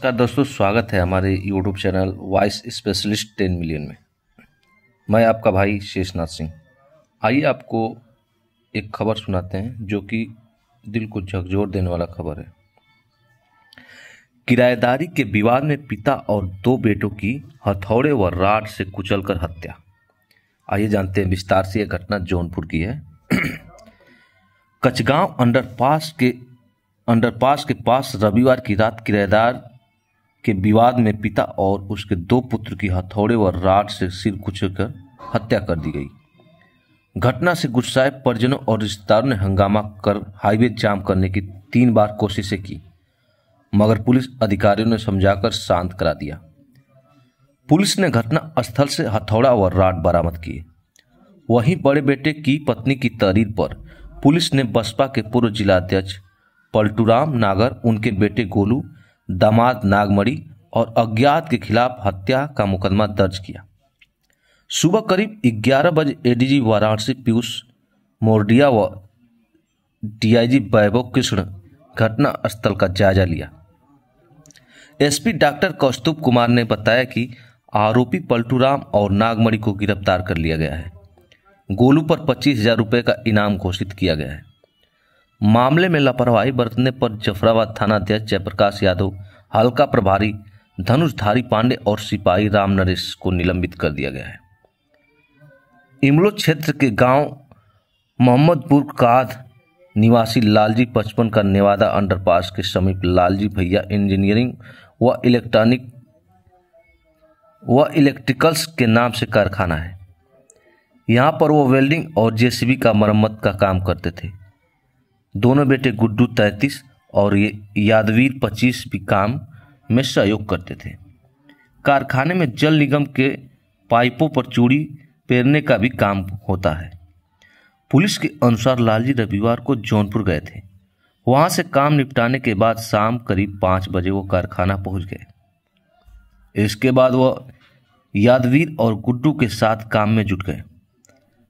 नमस्कार दोस्तों, स्वागत है हमारे YouTube channel voice specialist 10 million में। मैं आपका भाई शेषनाथ सिंह। आइए आपको एक खबर सुनाते हैं जो कि दिल को झकझोर देने वाला खबर है। किराएदारी के विवाद में पिता और 2 बेटों की हथौड़े व राड से कुचलकर हत्या। आइए जानते हैं विस्तार से। यह घटना जौनपुर की है। कचगांव अंडरपास के पास रविवार की रात किराएदार के विवाद में पिता और उसके 2 पुत्र की हथौड़े व राड से सिर कुचलकर हत्या कर दी गई। घटना से गुस्साए परिजनों और रिश्तेदारों ने हंगामा कर हाईवे जाम करने की 3 बार कोशिशें की, मगर पुलिस अधिकारियों ने समझाकर शांत करा दिया। पुलिस ने घटना स्थल से हथौड़ा व राड बरामद किए। वहीं बड़े बेटे की पत्नी की तहरीर पर पुलिस ने बसपा के पूर्व जिलाध्यक्ष पलटूराम नागर, उनके बेटे गोलू, दामाद नागमणि और अज्ञात के खिलाफ हत्या का मुकदमा दर्ज किया। सुबह करीब 11 बजे एडीजी वाराणसी पीयूष मोरडिया व डीआईजी वैभव कृष्ण घटना स्थल का जायजा लिया। एसपी डॉक्टर कौस्तुभ कुमार ने बताया कि आरोपी पलटूराम और नागमणि को गिरफ्तार कर लिया गया है। गोलू पर 25,000 रुपये का इनाम घोषित किया गया है। मामले में लापरवाही बरतने पर जफराबाद थानाध्यक्ष जयप्रकाश यादव, हल्का प्रभारी धनुषधारी पांडे और सिपाही राम नरेश को निलंबित कर दिया गया है। इमलो क्षेत्र के गांव मोहम्मदपुर काद निवासी लालजी 55 का नेवादा अंडरपास के समीप लालजी भैया इंजीनियरिंग व इलेक्ट्रिकल्स के नाम से कारखाना है। यहां पर वो वेल्डिंग और जेसीबी का मरम्मत का काम करते थे। दोनों बेटे गुड्डू 33 और यादवीर 25 भी काम में सहयोग करते थे। कारखाने में जल निगम के पाइपों पर चूड़ी पेरने का भी काम होता है। पुलिस के अनुसार लालजी रविवार को जौनपुर गए थे। वहां से काम निपटाने के बाद शाम करीब 5 बजे वो कारखाना पहुंच गए। इसके बाद वह यादवीर और गुड्डू के साथ काम में जुट गए।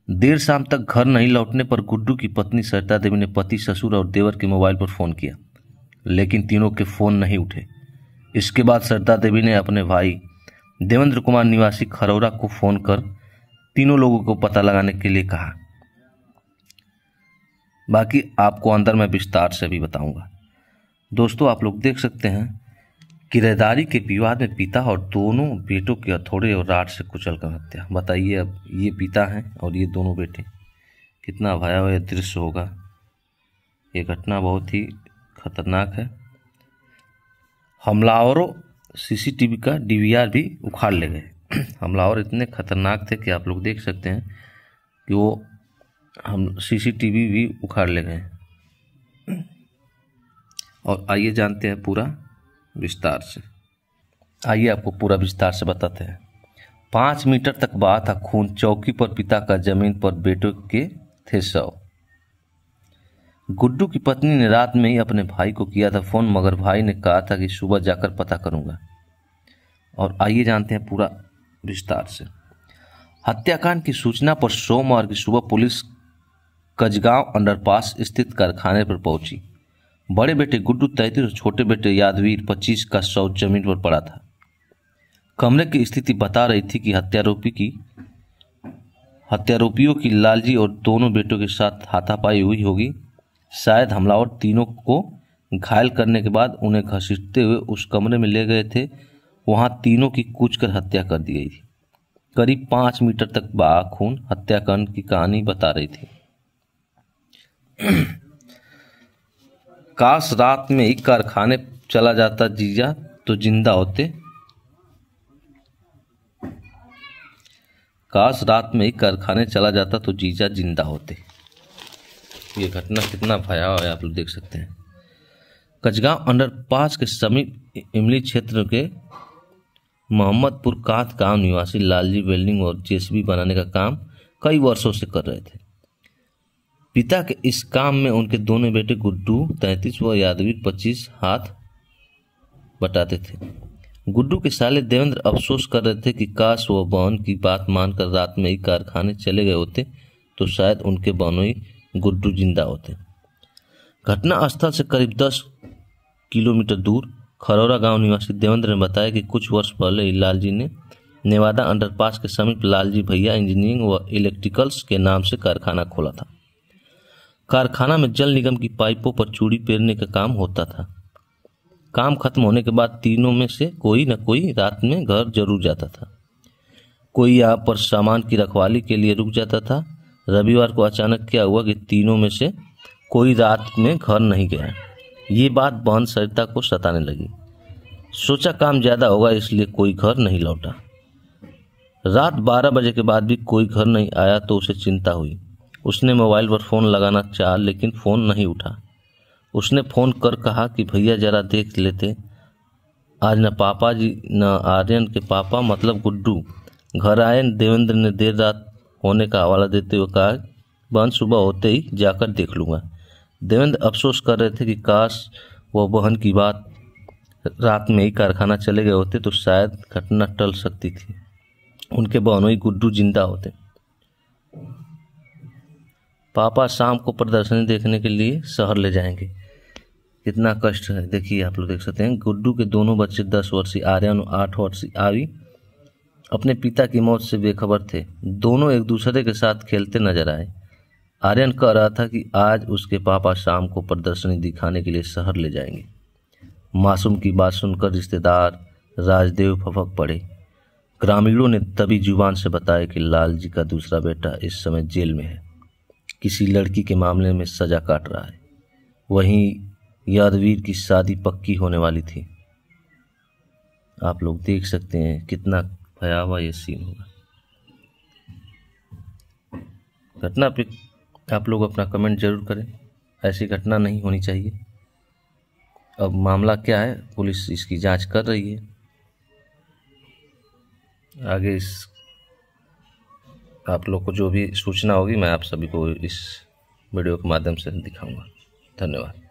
देर शाम तक घर नहीं लौटने पर गुड्डू की पत्नी सरिता देवी ने पति, ससुर और देवर के मोबाइल पर फ़ोन किया, लेकिन तीनों के फ़ोन नहीं उठे। इसके बाद सरिता देवी ने अपने भाई देवेंद्र कुमार निवासी खरौरा को फ़ोन कर तीनों लोगों को पता लगाने के लिए कहा। बाकी आपको अंदर मैं विस्तार से भी बताऊंगा। दोस्तों, आप लोग देख सकते हैं किराएदारी के विवाद में पिता और दोनों बेटों के हथौड़े और राड से कुचलकर हत्या। बताइए, अब ये पिता हैं और ये दोनों बेटे, कितना भयावह दृश्य होगा। ये घटना बहुत ही खतरनाक है। हमलावरों सीसीटीवी का डीवीआर भी उखाड़ ले गए। हमलावर इतने खतरनाक थे कि आप लोग देख सकते हैं कि वो हम सीसीटीवी भी उखाड़ ले गए। और आइए जानते हैं पूरा विस्तार से। आइए आपको पूरा विस्तार से बताते हैं। 5 मीटर तक बहा था खून। चौकी पर पिता का, जमीन पर बेटों के थे शव। गुड्डू की पत्नी ने रात में ही अपने भाई को किया था फोन, मगर भाई ने कहा था कि सुबह जाकर पता करूंगा। और आइए जानते हैं पूरा विस्तार से। हत्याकांड की सूचना पर सोमवार की सुबह पुलिस कचगांव अंडरपास स्थित कारखाने पर पहुंची। बड़े बेटे गुड्डू 33 और छोटे बेटे यादवीर 25 का शव जमीन पर पड़ा था। कमरे की स्थिति बता रही थी कि हत्यारोपियों की लालजी और दोनों बेटों के साथ हाथापाई हुई होगी। शायद हमलावर तीनों को घायल करने के बाद उन्हें घसीटते हुए उस कमरे में ले गए थे। वहां तीनों की कूचकर हत्या कर दी गई थी। करीब 5 मीटर तक बहा खून हत्याकांड की कहानी बता रही थी। काश रात में ही कारखाने चला जाता जीजा तो जिंदा होते। काश रात में ही कारखाने चला जाता तो जीजा जिंदा होते। ये घटना कितना भयावह है, आप लोग देख सकते हैं। कचगांव अंडरपास के समीप इमली क्षेत्र के मोहम्मदपुर काद गांव निवासी लालजी वेल्डिंग और जेसीबी बनाने का काम कई वर्षों से कर रहे थे। पिता के इस काम में उनके दोनों बेटे गुड्डू 33 व यादवीर 25 हाथ बटाते थे। गुड्डू के साले देवेंद्र अफसोस कर रहे थे कि काश वह बहन की बात मानकर रात में ही कारखाने चले गए होते तो शायद उनके बहनोई गुड्डू जिंदा होते। घटना स्थल से करीब 10 किलोमीटर दूर खरौरा गांव निवासी देवेंद्र ने बताया कि कुछ वर्ष पहले ही लालजी ने नेवादा अंडरपास के समीप लालजी भैया इंजीनियरिंग व इलेक्ट्रिकल्स के नाम से कारखाना खोला था। कारखाना में जल निगम की पाइपों पर चूड़ी पेरने का काम होता था। काम खत्म होने के बाद तीनों में से कोई न कोई रात में घर जरूर जाता था। कोई यहाँ पर सामान की रखवाली के लिए रुक जाता था। रविवार को अचानक क्या हुआ कि तीनों में से कोई रात में घर नहीं गया। ये बात बहन सरिता को सताने लगी। सोचा काम ज़्यादा होगा इसलिए कोई घर नहीं लौटा। रात 12 बजे के बाद भी कोई घर नहीं आया तो उसे चिंता हुई। उसने मोबाइल पर फ़ोन लगाना चाहा लेकिन फ़ोन नहीं उठा। उसने फ़ोन कर कहा कि भैया ज़रा देख लेते, आज न पापा जी न आर्यन के पापा मतलब गुड्डू घर आए। देवेंद्र ने देर रात होने का हवाला देते हुए कहा, बहन सुबह होते ही जाकर देख लूँगा। देवेंद्र अफसोस कर रहे थे कि काश वह बहन की बात रात में ही कारखाना चले गए होते तो शायद घटना टल सकती थी। उनके बहनोई गुड्डू जिंदा होते। पापा शाम को प्रदर्शनी देखने के लिए शहर ले जाएंगे। कितना कष्ट है, देखिए आप लोग देख सकते हैं। गुड्डू के दोनों बच्चे 10 वर्षीय आर्यन और 8 वर्षीय आवी अपने पिता की मौत से बेखबर थे। दोनों एक दूसरे के साथ खेलते नजर आए। आर्यन कह रहा था कि आज उसके पापा शाम को प्रदर्शनी दिखाने के लिए शहर ले जाएंगे। मासूम की बात सुनकर रिश्तेदार राजदेव फपक पड़े। ग्रामीणों ने तभी जुबान से बताया कि लालजी का दूसरा बेटा इस समय जेल में है, किसी लड़की के मामले में सजा काट रहा है। वहीं यादवीर की शादी पक्की होने वाली थी। आप लोग देख सकते हैं कितना भयावह ये सीन होगा। घटना पे आप लोग अपना कमेंट जरूर करें। ऐसी घटना नहीं होनी चाहिए। अब मामला क्या है, पुलिस इसकी जांच कर रही है। आगे इस आप लोग को जो भी सूचना होगी मैं आप सभी को इस वीडियो के माध्यम से दिखाऊंगा। धन्यवाद।